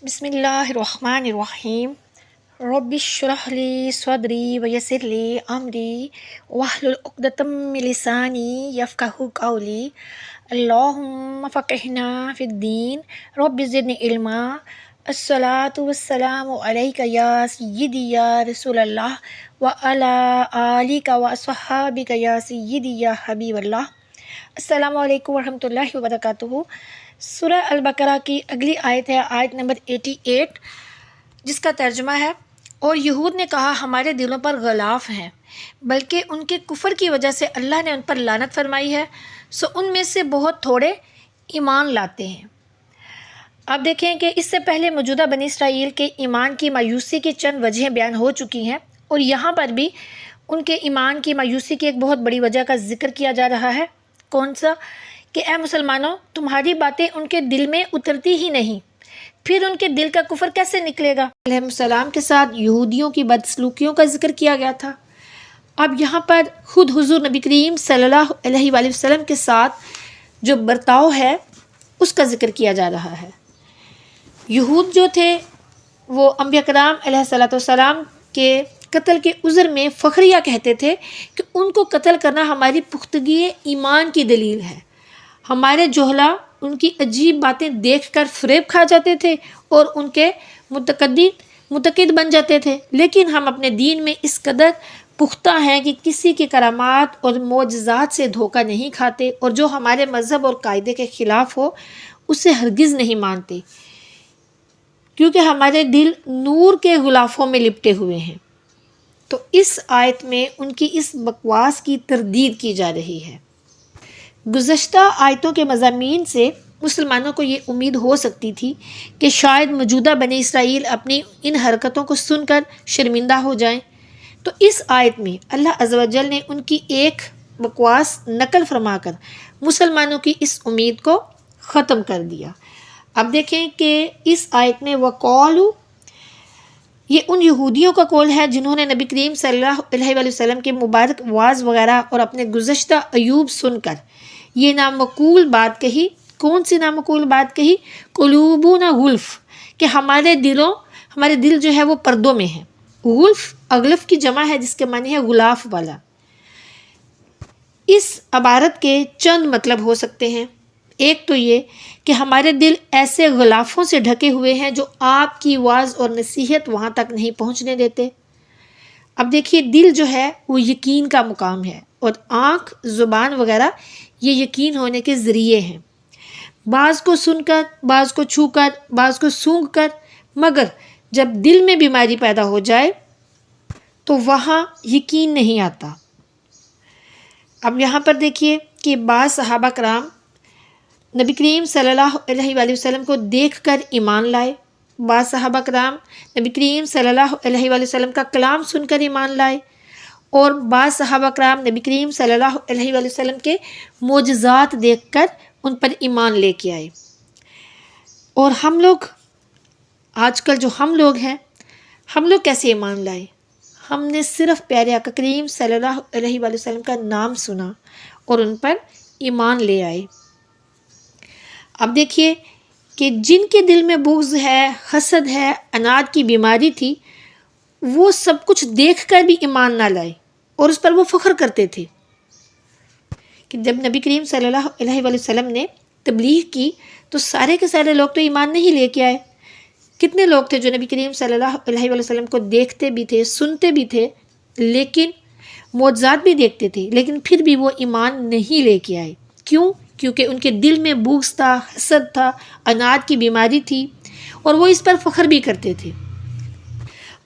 بسم اللہ الرحمن الرحیم رب اشرح لی صدری ویسر لی امری واحلل عقدۃ من لسانی یفقہوا قولی اللہم فقہنا فی الدین رب زدنی علما الصلاۃ والسلام علیک یا سیدی یا رسول اللہ وعلی آلک واصحابک یا سیدی یا حبیب اللہ۔ السلام علیکم ورحمۃ اللہ وبرکاتہ۔ سورہ البقرہ کی اگلی آیت ہے آیت نمبر 88، جس کا ترجمہ ہے: اور یہود نے کہا ہمارے دلوں پر غلاف ہیں، بلکہ ان کے کفر کی وجہ سے اللہ نے ان پر لعنت فرمائی ہے، سو ان میں سے بہت تھوڑے ایمان لاتے ہیں۔ آپ دیکھیں کہ اس سے پہلے موجودہ بنی اسرائیل کے ایمان کی مایوسی کی چند وجہیں بیان ہو چکی ہیں، اور یہاں پر بھی ان کے ایمان کی مایوسی کی ایک بہت بڑی وجہ کا ذکر کیا جا رہا ہے۔ کون سا؟ کہ اے مسلمانوں، تمہاری باتیں ان کے دل میں اترتی ہی نہیں، پھر ان کے دل کا کفر کیسے نکلے گا؟ علیہ السلام کے ساتھ یہودیوں کی بدسلوکیوں کا ذکر کیا گیا تھا۔ اب یہاں پر خود حضور نبی کریم صلی اللہ علیہ وآلہ وسلم کے ساتھ جو برتاؤ ہے اس کا ذکر کیا جا رہا ہے۔ یہود جو تھے وہ انبیاء کرام علیہ السلام کے قتل کے عذر میں فخریہ کہتے تھے کہ ان کو قتل کرنا ہماری پختگی ایمان کی دلیل ہے۔ ہمارے جہلا ان کی عجیب باتیں دیکھ کر فریب کھا جاتے تھے اور ان کے متقد بن جاتے تھے، لیکن ہم اپنے دین میں اس قدر پختہ ہیں کہ کسی کی کرامات اور معجزات سے دھوکہ نہیں کھاتے، اور جو ہمارے مذہب اور قاعدے کے خلاف ہو اسے ہرگز نہیں مانتے، کیونکہ ہمارے دل نور کے غلافوں میں لپٹے ہوئے ہیں۔ تو اس آیت میں ان کی اس بکواس کی تردید کی جا رہی ہے۔ گزشتہ آیتوں کے مضامین سے مسلمانوں کو یہ امید ہو سکتی تھی کہ شاید موجودہ بنی اسرائیل اپنی ان حرکتوں کو سن کر شرمندہ ہو جائیں، تو اس آیت میں اللہ عز و جل نے ان کی ایک بکواس نقل فرما کر مسلمانوں کی اس امید کو ختم کر دیا۔ اب دیکھیں کہ اس آیت میں وَقَالُوا، یہ ان یہودیوں کا قول ہے جنہوں نے نبی کریم صلی اللہ علیہ وآلہ وسلم کے مبارک واز وغیرہ اور اپنے گزشتہ عیوب سن کر یہ نامعقول بات کہی۔ کون سی نامعقول بات کہی؟ قلوبنا غلف، کہ ہمارے دل جو ہے وہ پردوں میں ہے۔ غلف اغلف کی جمع ہے جس کے معنی ہے غلاف والا۔ اس عبارت کے چند مطلب ہو سکتے ہیں۔ ایک تو یہ کہ ہمارے دل ایسے غلافوں سے ڈھکے ہوئے ہیں جو آپ کی واز اور نصیحت وہاں تک نہیں پہنچنے دیتے۔ اب دیکھیے، دل جو ہے وہ یقین کا مقام ہے، اور آنکھ، زبان وغیرہ یہ یقین ہونے کے ذریعے ہیں۔ بعض کو سن کر، بعض کو چھو کر، بعض کو سونگھ کر، مگر جب دل میں بیماری پیدا ہو جائے تو وہاں یقین نہیں آتا۔ اب یہاں پر دیکھیے کہ بعض صحابہ کرام نبی کریم صلی اللہ علیہ وآلہ وسلم کو دیکھ کر ایمان لائے، بعض صحابہ کرام نبی کریم صلی اللہ علیہ وآلہ وسلم کا کلام سن کر ایمان لائے، اور بعض صحابہ کرام نبی کریم صلی اللہ علیہ وآلہ وسلم کے معجزات دیکھ کر ان پر ایمان لے کے آئے۔ اور ہم لوگ آج کل جو ہم لوگ ہیں، ہم لوگ کیسے ایمان لائے؟ ہم نے صرف پیارے آقا کریم صلی اللہ علیہ وآلہ وسلم کا نام سنا اور ان پر ایمان لے آئے۔ اب دیکھیے کہ جن کے دل میں بغض ہے، حسد ہے، عناد کی بیماری تھی، وہ سب کچھ دیکھ کر بھی ایمان نہ لائے اور اس پر وہ فخر کرتے تھے کہ جب نبی کریم صلی اللہ علیہ وآلہ وسلم نے تبلیغ کی تو سارے کے سارے لوگ تو ایمان نہیں لے کے آئے۔ کتنے لوگ تھے جو نبی کریم صلی اللہ علیہ وآلہ وسلم کو دیکھتے بھی تھے، سنتے بھی تھے، لیکن معجزات بھی دیکھتے تھے، لیکن پھر بھی وہ ایمان نہیں لے کے آئے۔ کیوں؟ کیونکہ ان کے دل میں بغض تھا، حسد تھا، عناد کی بیماری تھی، اور وہ اس پر فخر بھی کرتے تھے۔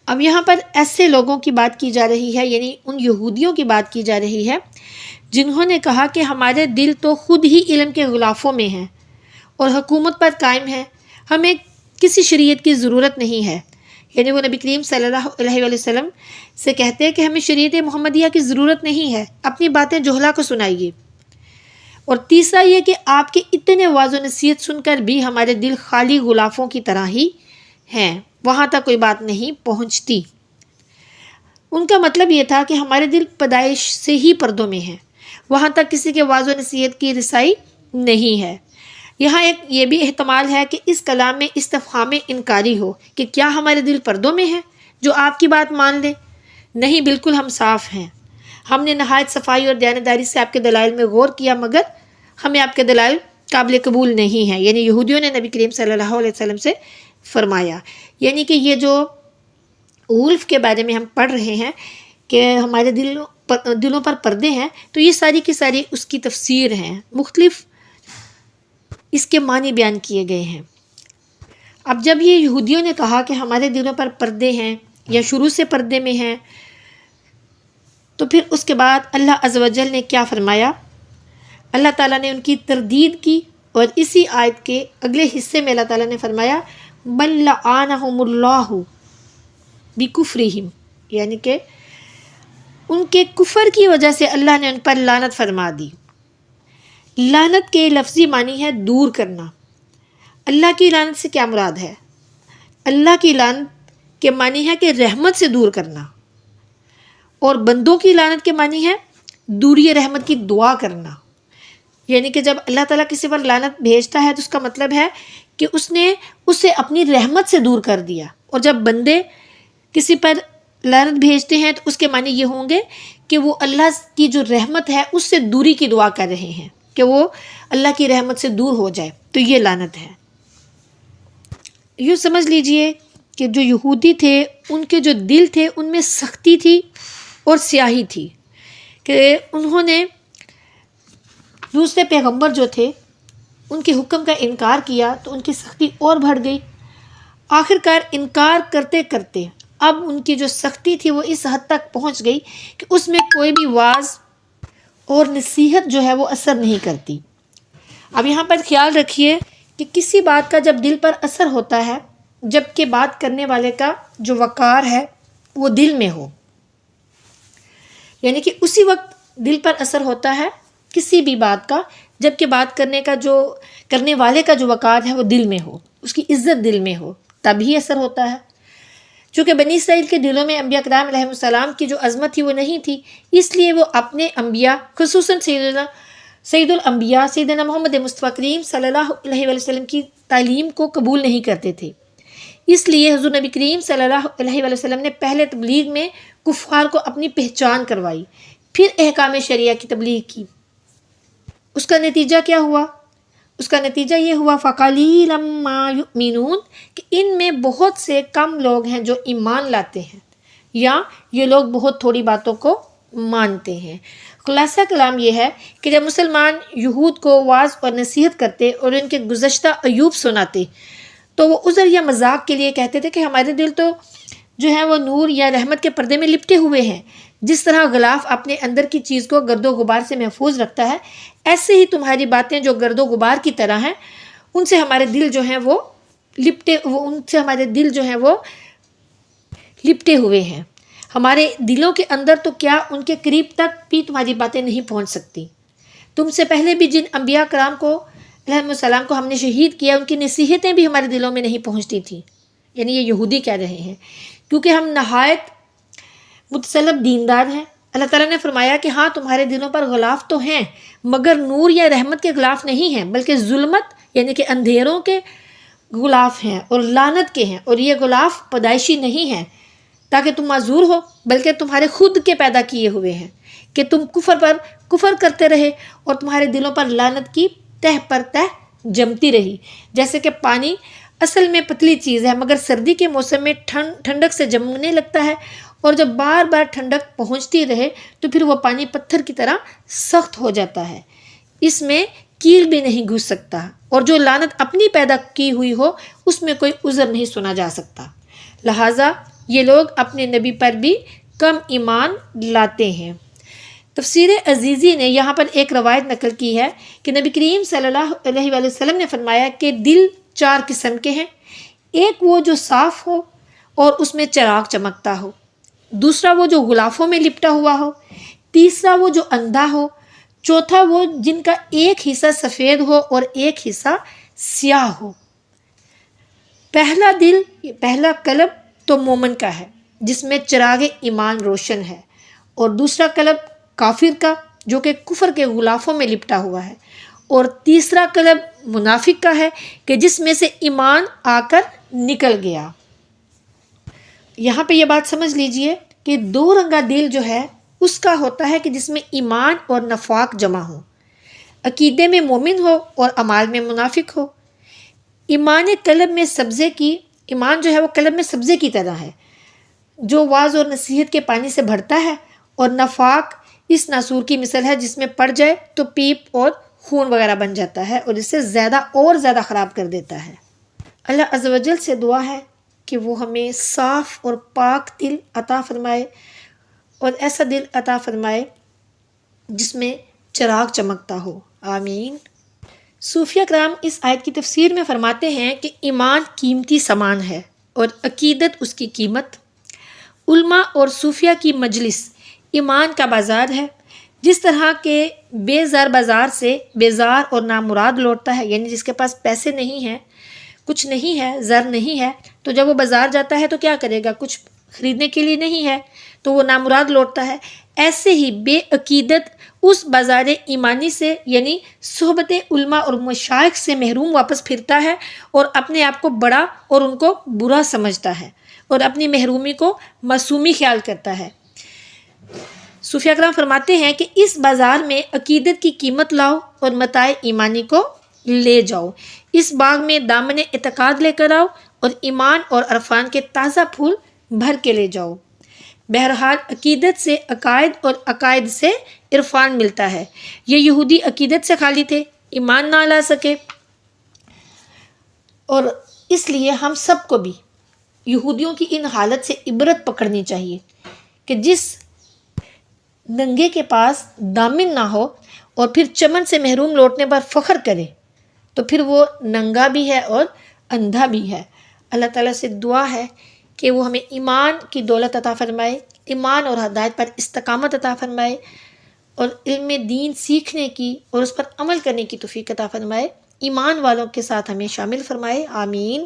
اب یہاں پر ایسے لوگوں کی بات کی جا رہی ہے، یعنی ان یہودیوں کی بات کی جا رہی ہے جنہوں نے کہا کہ ہمارے دل تو خود ہی علم کے غلافوں میں ہیں اور حکومت پر قائم ہے، ہمیں کسی شریعت کی ضرورت نہیں ہے۔ یعنی وہ نبی کریم صلی اللہ علیہ وآلہ وسلم سے کہتے ہیں کہ ہمیں شریعت محمدیہ کی ضرورت نہیں ہے، اپنی باتیں جہلا کو سنائیے۔ اور تیسرا یہ کہ آپ کے اتنے واضح و نصیحت سن کر بھی ہمارے دل خالی غلافوں کی طرح ہی ہیں، وہاں تک کوئی بات نہیں پہنچتی۔ ان کا مطلب یہ تھا کہ ہمارے دل پیدائش سے ہی پردوں میں ہیں، وہاں تک کسی کے واضح و نصیحت کی رسائی نہیں ہے۔ یہاں ایک یہ بھی احتمال ہے کہ اس کلام میں استفہام انکاری ہو کہ کیا ہمارے دل پردوں میں ہیں جو آپ کی بات مان لیں؟ نہیں، بالکل ہم صاف ہیں. ہم نے نہایت صفائی اور دیانتداری سے آپ کے دلائل میں غور کیا، مگر ہمیں آپ کے دلائل قابل قبول نہیں ہیں. یعنی یہودیوں نے نبی کریم صلی اللہ علیہ وسلم سے فرمایا. یعنی کہ یہ جو اولف کے بارے میں ہم پڑھ رہے ہیں کہ ہمارے دلوں پر پردے ہیں، تو یہ ساری کی ساری اس کی تفسیر ہیں، مختلف اس کے معنی بیان کیے گئے ہیں. اب جب یہ یہودیوں نے کہا کہ ہمارے دلوں پر پردے ہیں یا شروع سے پردے میں ہیں، تو پھر اس کے بعد اللہ عز و جل نے کیا فرمایا؟ اللہ تعالیٰ نے ان کی تردید کی، اور اسی آیت کے اگلے حصے میں اللہ تعالیٰ نے فرمایا بل لعنہم اللہ بکفرہم، یعنی کہ ان کے کفر کی وجہ سے اللہ نے ان پر لعنت فرما دی. لعنت کے لفظی معنی ہے دور کرنا. اللہ کی لعنت سے کیا مراد ہے؟ اللہ کی لعنت کے معنی ہے کہ رحمت سے دور کرنا، اور بندوں کی لعنت کے معنی ہے دوری رحمت کی دعا کرنا. یعنی کہ جب اللہ تعالیٰ کسی پر لعنت بھیجتا ہے تو اس کا مطلب ہے کہ اس نے اسے اپنی رحمت سے دور کر دیا. اور جب بندے کسی پر لعنت بھیجتے ہیں تو اس کے معنی یہ ہوں گے کہ وہ اللہ کی جو رحمت ہے اس سے دوری کی دعا کر رہے ہیں کہ وہ اللہ کی رحمت سے دور ہو جائے، تو یہ لعنت ہے. یوں سمجھ لیجئے کہ جو یہودی تھے ان کے جو دل تھے ان میں سختی تھی اور سیاہی تھی، کہ انہوں نے دوسرے پیغمبر جو تھے ان کے حکم کا انکار کیا تو ان کی سختی اور بڑھ گئی. آخر کار انکار کرتے کرتے اب ان کی جو سختی تھی وہ اس حد تک پہنچ گئی کہ اس میں کوئی بھی واعظ اور نصیحت جو ہے وہ اثر نہیں کرتی. اب یہاں پر خیال رکھیے کہ کسی بات کا جب دل پر اثر ہوتا ہے جب کہ بات کرنے والے کا جو وقار ہے وہ دل میں ہو، یعنی کہ اسی وقت دل پر اثر ہوتا ہے کسی بھی بات کا جب کہ بات کرنے والے کا جو وقار ہے وہ دل میں ہو، اس کی عزت دل میں ہو، تبھی اثر ہوتا ہے. چونکہ بنی اسرائیل کے دلوں میں انبیاء کرام علیہ السلام کی جو عظمت تھی وہ نہیں تھی، اس لیے وہ اپنے انبیاء خصوصاً سید الانبیاء سیدنا محمد مصطفیٰ کریم صلی اللہ علیہ وسلم کی تعلیم کو قبول نہیں کرتے تھے. اس لیے حضور نبی کریم صلی اللہ علیہ وسلم نے پہلے تبلیغ میں کفار کو اپنی پہچان کروائی، پھر احکام شریعہ کی تبلیغ کی. اس کا نتیجہ کیا ہوا؟ اس کا نتیجہ یہ ہوا فَقَلِيلًا مَا يُؤْمِنُونَ کہ ان میں بہت سے کم لوگ ہیں جو ایمان لاتے ہیں، یا یہ لوگ بہت تھوڑی باتوں کو مانتے ہیں. خلاصہ کلام یہ ہے کہ جب مسلمان یہود کو واعظ اور نصیحت کرتے اور ان کے گزشتہ عیوب سناتے تو وہ عذر یا مذاق کے لیے کہتے تھے کہ ہمارے دل تو جو ہے وہ نور یا رحمت کے پردے میں لپٹے ہوئے ہیں. جس طرح غلاف اپنے اندر کی چیز کو گرد و غبار سے محفوظ رکھتا ہے، ایسے ہی تمہاری باتیں جو گرد و غبار کی طرح ہیں ان سے ہمارے دل جو ہیں وہ لپٹے ہوئے ہیں. ہمارے دلوں کے اندر تو کیا ان کے قریب تک بھی تمہاری باتیں نہیں پہنچ سکتی. تم سے پہلے بھی جن انبیاء کرام کو علیہ السلام کو ہم نے شہید کیا ان کی نصیحتیں بھی ہمارے دلوں میں نہیں پہنچتی تھیں. یعنی یہ یہودی کہہ رہے ہیں کیونکہ ہم نہایت متسلب دیندار ہیں. اللہ تعالیٰ نے فرمایا کہ ہاں تمہارے دلوں پر غلاف تو ہیں مگر نور یا رحمت کے غلاف نہیں ہیں، بلکہ ظلمت یعنی کہ اندھیروں کے غلاف ہیں اور لعنت کے ہیں. اور یہ غلاف پیدائشی نہیں ہیں تاکہ تم معذور ہو، بلکہ تمہارے خود کے پیدا کیے ہوئے ہیں کہ تم کفر پر کفر کرتے رہے اور تمہارے دلوں پر لعنت کی تہ پر تہ جمتی رہی. جیسے کہ پانی اصل میں پتلی چیز ہے مگر سردی کے موسم میں ٹھنڈک سے جمنے لگتا ہے، اور جب بار بار ٹھنڈک پہنچتی رہے تو پھر وہ پانی پتھر کی طرح سخت ہو جاتا ہے، اس میں کیل بھی نہیں گھس سکتا، اور جو لعنت اپنی پیدا کی ہوئی ہو اس میں کوئی عذر نہیں سنا جا سکتا. لہٰذا یہ لوگ اپنے نبی پر بھی کم ایمان لاتے ہیں. تفسیر عزیزی نے یہاں پر ایک روایت نقل کی ہے کہ نبی کریم صلی اللہ علیہ وآلہ وسلم نے فرمایا کہ دل 4 قسم کے ہیں. ایک وہ جو صاف ہو اور اس میں چراغ چمکتا ہو، دوسرا وہ جو غلافوں میں لپٹا ہوا ہو، تیسرا وہ جو اندھا ہو، چوتھا وہ جن کا ایک حصہ سفید ہو اور ایک حصہ سیاہ ہو. پہلا قلب تو مومن کا ہے جس میں چراغ ایمان روشن ہے، اور دوسرا قلب کافر کا جو کہ کفر کے غلافوں میں لپٹا ہوا ہے، اور تیسرا قلب منافق کا ہے کہ جس میں سے ایمان آ کر نکل گیا۔ یہاں پہ یہ بات سمجھ لیجئے کہ دو رنگا دل جو ہے اس کا ہوتا ہے کہ جس میں ایمان اور نفاق جمع ہو، عقیدے میں مومن ہو اور اعمال میں منافق ہو۔ ایمان قلب میں سبزے کی، ایمان جو ہے وہ قلب میں سبزے کی طرح ہے جو واعظ اور نصیحت کے پانی سے بھرتا ہے، اور نفاق اس ناسور کی مثل ہے جس میں پڑ جائے تو پیپ اور خون وغیرہ بن جاتا ہے اور اسے زیادہ اور زیادہ خراب کر دیتا ہے۔ اللہ عز و جل سے دعا ہے کہ وہ ہمیں صاف اور پاک دل عطا فرمائے اور ایسا دل عطا فرمائے جس میں چراغ چمکتا ہو، آمین۔ صوفیہ کرام اس آیت کی تفسیر میں فرماتے ہیں کہ ایمان قیمتی سامان ہے اور عقیدت اس کی قیمت۔ علماء اور صوفیہ کی مجلس ایمان کا بازار ہے۔ جس طرح کے بے زار بازار سے بے زار اور نامراد لوٹتا ہے، یعنی جس کے پاس پیسے نہیں ہیں، کچھ نہیں ہے، زر نہیں ہے، تو جب وہ بازار جاتا ہے تو کیا کرے گا؟ کچھ خریدنے کے لیے نہیں ہے تو وہ نامراد لوٹتا ہے۔ ایسے ہی بے عقیدت اس بازار ایمانی سے یعنی صحبت علماء اور مشائخ سے محروم واپس پھرتا ہے اور اپنے آپ کو بڑا اور ان کو برا سمجھتا ہے اور اپنی محرومی کو معصومی خیال کرتا ہے۔ صوفیہ کرام فرماتے ہیں کہ اس بازار میں عقیدت کی قیمت لاؤ اور متاع ایمانی کو لے جاؤ۔ اس باغ میں دامن اعتقاد لے کر آؤ اور ایمان اور عرفان کے تازہ پھول بھر کے لے جاؤ۔ بہرحال عقیدت سے عقائد اور عقائد سے عرفان ملتا ہے۔ یہ یہودی عقیدت سے خالی تھے، ایمان نہ لا سکے، اور اس لیے ہم سب کو بھی یہودیوں کی ان حالت سے عبرت پکڑنی چاہیے کہ جس ننگے کے پاس دامن نہ ہو اور پھر چمن سے محروم لوٹنے پر فخر کرے تو پھر وہ ننگا بھی ہے اور اندھا بھی ہے۔ اللہ تعالیٰ سے دعا ہے کہ وہ ہمیں ایمان کی دولت عطا فرمائے، ایمان اور ہدایت پر استقامت عطا فرمائے اور علم دین سیکھنے کی اور اس پر عمل کرنے کی توفیق عطا فرمائے، ایمان والوں کے ساتھ ہمیں شامل فرمائے، آمین۔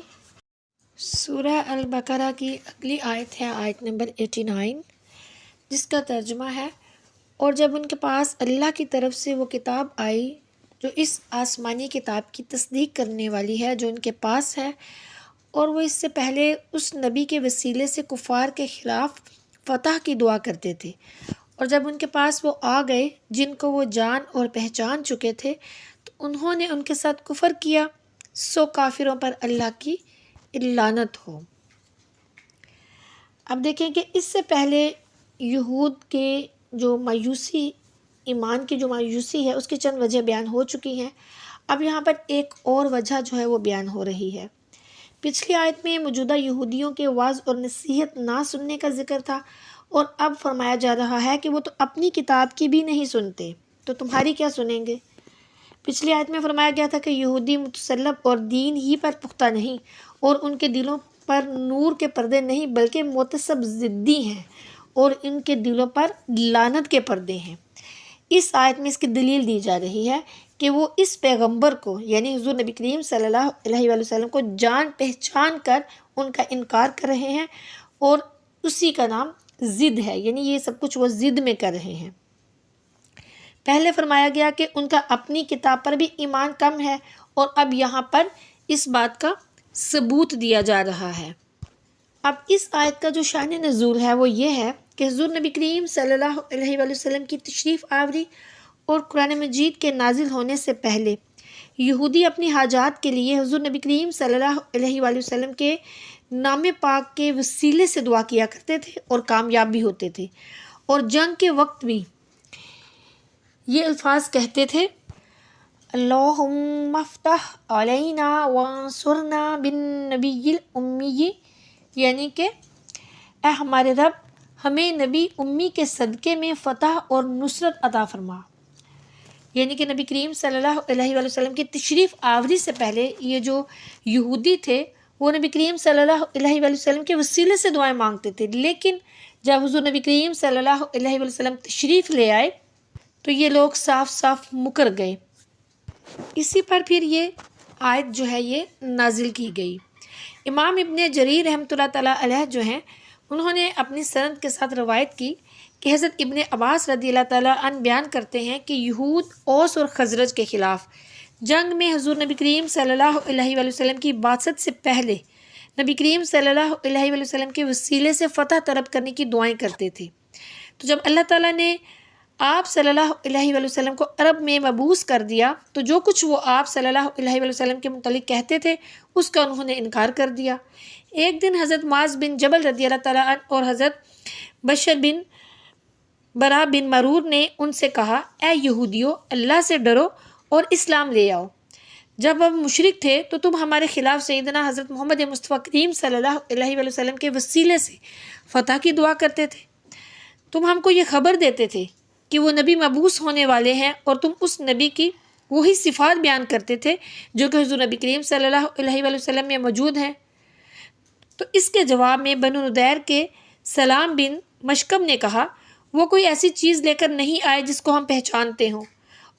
سورہ البقرہ کی اگلی آیت ہے آیت نمبر 89، جس کا ترجمہ ہے، اور جب ان کے پاس اللہ کی طرف سے وہ کتاب آئی جو اس آسمانی کتاب کی تصدیق کرنے والی ہے جو ان کے پاس ہے، اور وہ اس سے پہلے اس نبی کے وسیلے سے کفار کے خلاف فتح کی دعا کرتے تھے، اور جب ان کے پاس وہ آ گئے جن کو وہ جان اور پہچان چکے تھے تو انہوں نے ان کے ساتھ کفر کیا، سو کافروں پر اللہ کی لعنت ہو۔ اب دیکھیں کہ اس سے پہلے یہود کے جو مایوسی، ایمان کی جو مایوسی ہے اس کی چند وجہ بیان ہو چکی ہیں۔ اب یہاں پر ایک اور وجہ جو ہے وہ بیان ہو رہی ہے۔ پچھلی آیت میں موجودہ یہودیوں کے وعظ اور نصیحت نہ سننے کا ذکر تھا، اور اب فرمایا جا رہا ہے کہ وہ تو اپنی کتاب کی بھی نہیں سنتے تو تمہاری کیا سنیں گے۔ پچھلی آیت میں فرمایا گیا تھا کہ یہودی متسلب اور دین ہی پر پختہ نہیں، اور ان کے دلوں پر نور کے پردے نہیں بلکہ متصب ضدی ہیں اور ان کے دلوں پر لعنت کے پردے ہیں۔ اس آیت میں اس کی دلیل دی جا رہی ہے کہ وہ اس پیغمبر کو یعنی حضور نبی کریم صلی اللہ علیہ وآلہ وسلم کو جان پہچان کر ان کا انکار کر رہے ہیں، اور اسی کا نام ضد ہے، یعنی یہ سب کچھ وہ ضد میں کر رہے ہیں۔ پہلے فرمایا گیا کہ ان کا اپنی کتاب پر بھی ایمان کم ہے، اور اب یہاں پر اس بات کا ثبوت دیا جا رہا ہے۔ اب اس آیت کا جو شان نزول ہے وہ یہ ہے کہ حضور نبی کریم صلی اللہ علیہ وآلہ وسلم کی تشریف آوری اور قرآن مجید کے نازل ہونے سے پہلے یہودی اپنی حاجات کے لیے حضور نبی کریم صلی اللہ علیہ وآلہ وسلم کے نام پاک کے وسیلے سے دعا کیا کرتے تھے اور کامیاب بھی ہوتے تھے، اور جنگ کے وقت بھی یہ الفاظ کہتے تھے، اللہم افتح علینا وانصرنا بالنبی الامی، یعنی کہ اے ہمارے رب ہمیں نبی امی کے صدقے میں فتح اور نصرت عطا فرما۔ یعنی کہ نبی کریم صلی اللہ علیہ وآلہ وسلم کی تشریف آوری سے پہلے یہ جو یہودی تھے وہ نبی کریم صلی اللہ علیہ وآلہ وسلم کے وسیلے سے دعائیں مانگتے تھے، لیکن جب حضور نبی کریم صلی اللہ علیہ وآلہ وسلم تشریف لے آئے تو یہ لوگ صاف صاف مکر گئے۔ اسی پر پھر یہ آیت جو ہے یہ نازل کی گئی۔ امام ابن جریر رحمۃ اللہ تعالیٰ علیہ جو ہیں انہوں نے اپنی سند کے ساتھ روایت کی کہ حضرت ابن عباس رضی اللہ تعالیٰ عنہ بیان کرتے ہیں کہ یہود اوس اور خزرج کے خلاف جنگ میں حضور نبی کریم صلی اللہ علیہ وآلہ وسلم کی بعثت سے پہلے نبی کریم صلی اللہ علیہ وآلہ وسلم کے وسیلے سے فتح طلب کرنے کی دعائیں کرتے تھے۔ تو جب اللہ تعالیٰ نے آپ صلی اللہ علیہ وآلہ وسلم کو عرب میں مبعوث کر دیا تو جو کچھ وہ آپ صلی اللہ علیہ وآلہ وسلم کے متعلق کہتے تھے اس کا انہوں نے انکار کر دیا۔ ایک دن حضرت معاذ بن جبل رضی اللہ تعالیٰ عنہ اور حضرت بشر بن برا بن مرور نے ان سے کہا، اے یہودیو، اللہ سے ڈرو اور اسلام لے آؤ۔ جب ہم مشرک تھے تو تم ہمارے خلاف سیدنا حضرت محمد مصطفیٰ کریم صلی اللہ علیہ وآلہ وسلم کے وسیلے سے فتح کی دعا کرتے تھے۔ تم ہم کو یہ خبر دیتے تھے کہ وہ نبی مبعوث ہونے والے ہیں اور تم اس نبی کی وہی صفات بیان کرتے تھے جو کہ حضور نبی کریم صلی اللہ علیہ وآلہ وسلم میں موجود ہیں۔ تو اس کے جواب میں بنو ندیر کے سلام بن مشکم نے کہا، وہ کوئی ایسی چیز لے کر نہیں آئے جس کو ہم پہچانتے ہوں،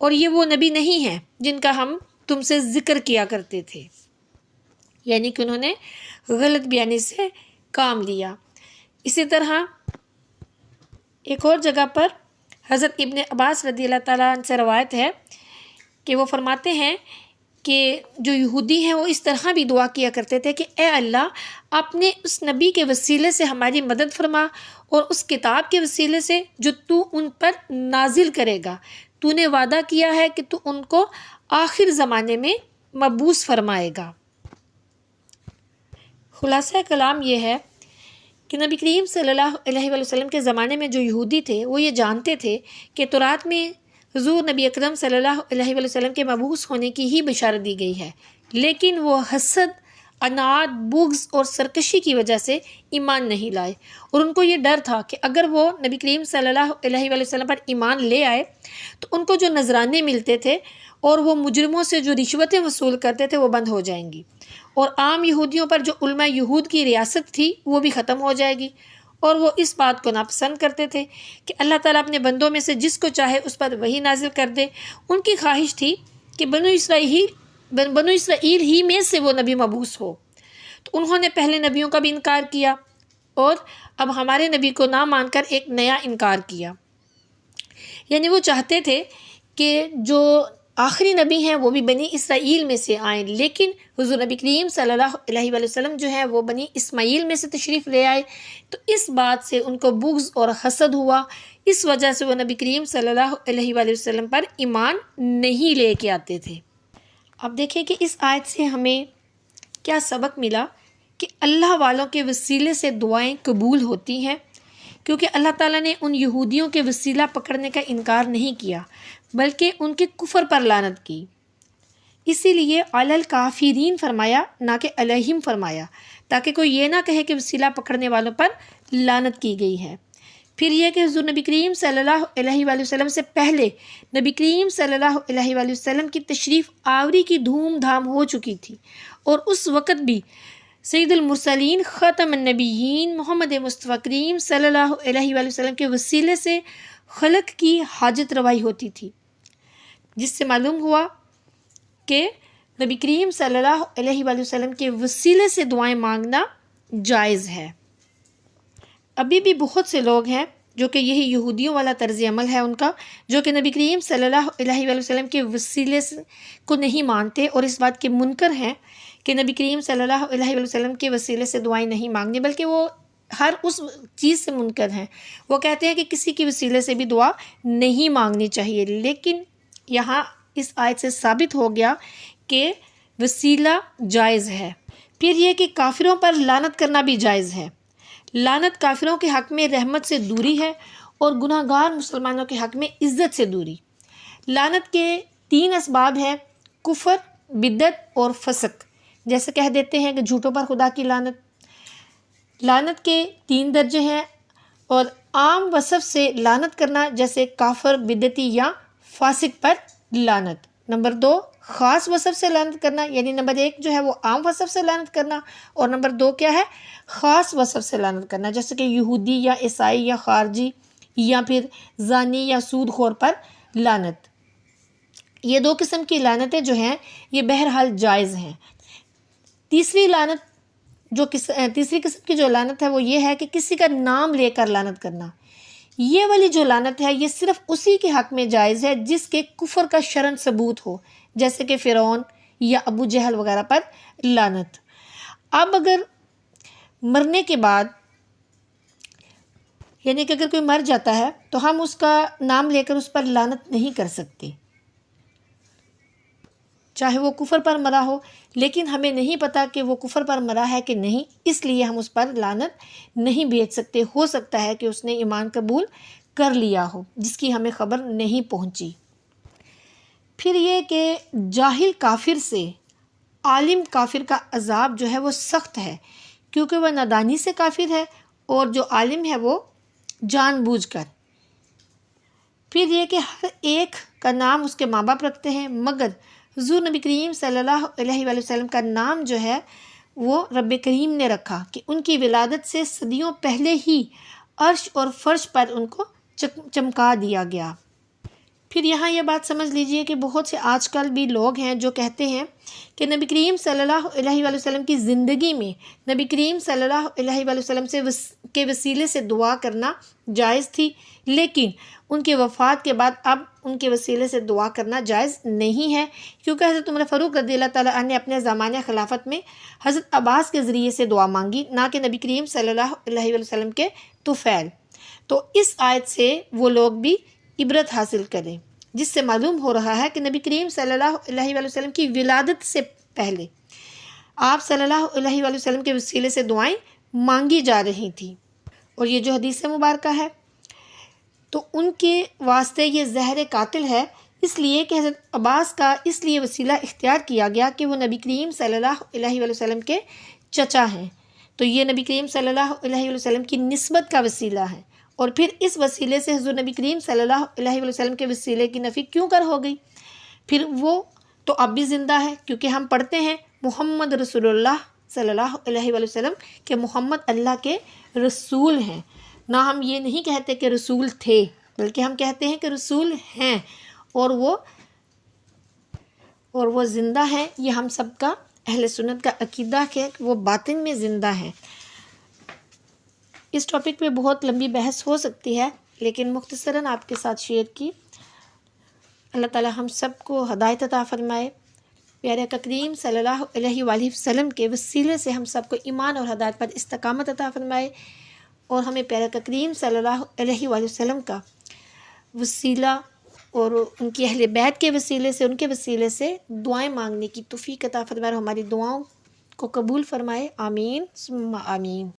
اور یہ وہ نبی نہیں ہیں جن کا ہم تم سے ذکر کیا کرتے تھے۔ یعنی کہ انہوں نے غلط بیانی سے کام لیا۔ اسی طرح ایک اور جگہ پر حضرت ابن عباس رضی اللہ تعالیٰ عنہ سے روایت ہے کہ وہ فرماتے ہیں کہ جو یہودی ہیں وہ اس طرح بھی دعا کیا کرتے تھے کہ اے اللہ، اپنے اس نبی کے وسیلے سے ہماری مدد فرما اور اس کتاب کے وسیلے سے جو تو ان پر نازل کرے گا، تو نے وعدہ کیا ہے کہ تو ان کو آخر زمانے میں مبعوث فرمائے گا۔ خلاصہ کلام یہ ہے کہ نبی کریم صلی اللہ علیہ وآلہ وسلم کے زمانے میں جو یہودی تھے وہ یہ جانتے تھے کہ تورات میں حضور نبی اکرم صلی اللہ علیہ وآلہ وسلم کے مبعوث ہونے کی ہی بشارت دی گئی ہے، لیکن وہ حسد، عناد، بغض اور سرکشی کی وجہ سے ایمان نہیں لائے، اور ان کو یہ ڈر تھا کہ اگر وہ نبی کریم صلی اللہ علیہ وآلہ وسلم پر ایمان لے آئے تو ان کو جو نذرانے ملتے تھے اور وہ مجرموں سے جو رشوتیں وصول کرتے تھے وہ بند ہو جائیں گی، اور عام یہودیوں پر جو علماء یہود کی ریاست تھی وہ بھی ختم ہو جائے گی۔ اور وہ اس بات کو ناپسند کرتے تھے کہ اللہ تعالیٰ اپنے بندوں میں سے جس کو چاہے اس پر وہی نازل کر دے۔ ان کی خواہش تھی کہ بنو اسرائیل ہی میں سے وہ نبی مبعوث ہو، تو انہوں نے پہلے نبیوں کا بھی انکار کیا اور اب ہمارے نبی کو نہ مان کر ایک نیا انکار کیا۔ یعنی وہ چاہتے تھے کہ جو آخری نبی ہیں وہ بھی بنی اسرائیل میں سے آئیں، لیکن حضور نبی کریم صلی اللہ علیہ وآلہ وسلم جو ہے وہ بنی اسماعیل میں سے تشریف لے آئے، تو اس بات سے ان کو بغض اور حسد ہوا، اس وجہ سے وہ نبی کریم صلی اللہ علیہ وآلہ وسلم پر ایمان نہیں لے کے آتے تھے۔ اب دیکھیں کہ اس آیت سے ہمیں کیا سبق ملا کہ اللہ والوں کے وسیلے سے دعائیں قبول ہوتی ہیں، کیونکہ اللہ تعالیٰ نے ان یہودیوں کے وسیلہ پکڑنے کا انکار نہیں کیا بلکہ ان کے کفر پر لعنت کی۔ اسی لیے علی الکافرین فرمایا، نہ کہ علیہم فرمایا، تاکہ کوئی یہ نہ کہے کہ وسیلہ پکڑنے والوں پر لعنت کی گئی ہے۔ پھر یہ کہ حضور نبی کریم صلی اللہ علیہ وآلہ وسلم سے پہلے نبی کریم صلی اللہ علیہ وآلہ وسلم کی تشریف آوری کی دھوم دھام ہو چکی تھی، اور اس وقت بھی سید المرسلین خاتم النبیین محمد مصطفیٰ کریم صلی اللہ علیہ وآلہ وسلم کے وسیلے سے خلق کی حاجت روائی ہوتی تھی، جس سے معلوم ہوا کہ نبی کریم صلی اللہ علیہ وآلہ وسلم کے وسیلے سے دعائیں مانگنا جائز ہے۔ ابھی بھی بہت سے لوگ ہیں جو کہ یہی یہودیوں والا طرز عمل ہے ان کا، جو کہ نبی کریم صلی اللہ علیہ وآلہ وسلم کے وسیلے کو نہیں مانتے اور اس بات کے منکر ہیں کہ نبی کریم صلی اللہ علیہ وآلہ وسلم کے وسیلے سے دعائیں نہیں مانگنی، بلکہ وہ ہر اس چیز سے منکر ہیں۔ وہ کہتے ہیں کہ کسی کی وسیلے سے بھی دعا نہیں مانگنی چاہیے، لیکن یہاں اس آیت سے ثابت ہو گیا کہ وسیلہ جائز ہے۔ پھر یہ کہ کافروں پر لعنت کرنا بھی جائز ہے۔ لعنت کافروں کے حق میں رحمت سے دوری ہے اور گناہ گار مسلمانوں کے حق میں عزت سے دوری۔ لعنت کے 3 اسباب ہیں: کفر، بدعت اور فسق۔ جیسے کہہ دیتے ہیں کہ جھوٹوں پر خدا کی لعنت۔ لعنت کے 3 درجے ہیں، اور عام وصف سے لعنت کرنا جیسے کافر، بدعتی یا فاسق پر لعنت۔ نمبر 2 خاص وصف سے لعنت کرنا، یعنی نمبر 1 جو ہے وہ عام وصف سے لعنت کرنا، اور نمبر 2 کیا ہے؟ خاص وصف سے لعنت کرنا، جیسے کہ یہودی یا عیسائی یا خارجی یا پھر زانی یا سود خور پر لعنت۔ یہ 2 قسم کی لعنتیں جو ہیں یہ بہرحال جائز ہیں۔ تیسری قسم کی جو لعنت ہے وہ یہ ہے کہ کسی کا نام لے کر لعنت کرنا۔ یہ والی جو لعنت ہے یہ صرف اسی کے حق میں جائز ہے جس کے کفر کا شرعاً ثبوت ہو، جیسے کہ فرعون یا ابو جہل وغیرہ پر لعنت۔ اب اگر مرنے کے بعد یعنی کہ اگر کوئی مر جاتا ہے تو ہم اس کا نام لے کر اس پر لعنت نہیں کر سکتے، چاہے وہ کفر پر مرا ہو، لیکن ہمیں نہیں پتا کہ وہ کفر پر مرا ہے کہ نہیں، اس لیے ہم اس پر لعنت نہیں بھیج سکتے۔ ہو سکتا ہے کہ اس نے ایمان قبول کر لیا ہو جس کی ہمیں خبر نہیں پہنچی۔ پھر یہ کہ جاہل کافر سے عالم کافر کا عذاب جو ہے وہ سخت ہے، کیونکہ وہ نادانی سے کافر ہے اور جو عالم ہے وہ جان بوجھ کر۔ پھر یہ کہ ہر ایک کا نام اس کے ماں باپ رکھتے ہیں، مگر حضور نبی کریم صلی اللہ علیہ وآلہ وسلم کا نام جو ہے وہ رب کریم نے رکھا کہ ان کی ولادت سے صدیوں پہلے ہی عرش اور فرش پر ان کو چمکا دیا گیا۔ پھر یہاں یہ بات سمجھ لیجئے کہ بہت سے آج کل بھی لوگ ہیں جو کہتے ہیں کہ نبی کریم صلی اللہ علیہ وآلہ وسلم کی زندگی میں نبی کریم صلی اللہ علیہ وآلہ وسلم کے وسیلے سے دعا کرنا جائز تھی، لیکن ان کے وفات کے بعد اب ان کے وسیلے سے دعا کرنا جائز نہیں ہے، کیونکہ حضرت عمر فاروق رضی اللہ تعالیٰ عنہ نے اپنے زمانہ خلافت میں حضرت عباس کے ذریعے سے دعا مانگی، نہ کہ نبی کریم صلی اللہ علیہ وآلہ وسلم کے طفیل۔ تو اس آیت سے وہ لوگ بھی عبرت حاصل کریں، جس سے معلوم ہو رہا ہے کہ نبی کریم صلی اللہ علیہ وآلہ وسلم کی ولادت سے پہلے آپ صلی اللہ علیہ وآلہ وسلم کے وسیلے سے دعائیں مانگی جا رہی تھیں۔ اور یہ جو حدیث مبارکہ ہے تو ان کے واسطے یہ زہر قاتل ہے، اس لیے کہ حضرت عباس کا اس لیے وسیلہ اختیار کیا گیا کہ وہ نبی کریم صلی اللہ علیہ وآلہ وسلم کے چچا ہیں، تو یہ نبی کریم صلی اللہ علیہ وآلہ وسلم کی نسبت کا وسیلہ ہے، اور پھر اس وسیلے سے حضور نبی کریم صلی اللہ علیہ وآلہ وسلم کے وسیلے کی نفی کیوں کر ہو گئی؟ پھر وہ تو اب بھی زندہ ہے، کیونکہ ہم پڑھتے ہیں محمد رسول اللہ صلی اللہ علیہ وآلہ وسلم کہ محمد اللہ کے رسول ہیں، نہ ہم یہ نہیں کہتے کہ رسول تھے، بلکہ ہم کہتے ہیں کہ رسول ہیں، اور وہ زندہ ہیں۔ یہ ہم سب کا اہل سنت کا عقیدہ ہے کہ وہ باطن میں زندہ ہیں۔ اس ٹاپک پہ بہت لمبی بحث ہو سکتی ہے، لیکن مختصراً آپ کے ساتھ شیئر کی۔ اللہ تعالی ہم سب کو ہدایت عطا فرمائے، پیارے آقا کریم صلی اللہ علیہ وآلہ وسلم کے وسیلے سے ہم سب کو ایمان اور ہدایت پر استقامت عطا فرمائے، اور ہمیں پیارے آقا کریم صلی اللہ علیہ وآلہ وسلم کا وسیلہ اور ان کی اہل بیت کے وسیلے سے، ان کے وسیلے سے دعائیں مانگنے کی توفیق عطا فرمائے اور ہماری دعاؤں کو قبول فرمائے، آمین ثم آمین۔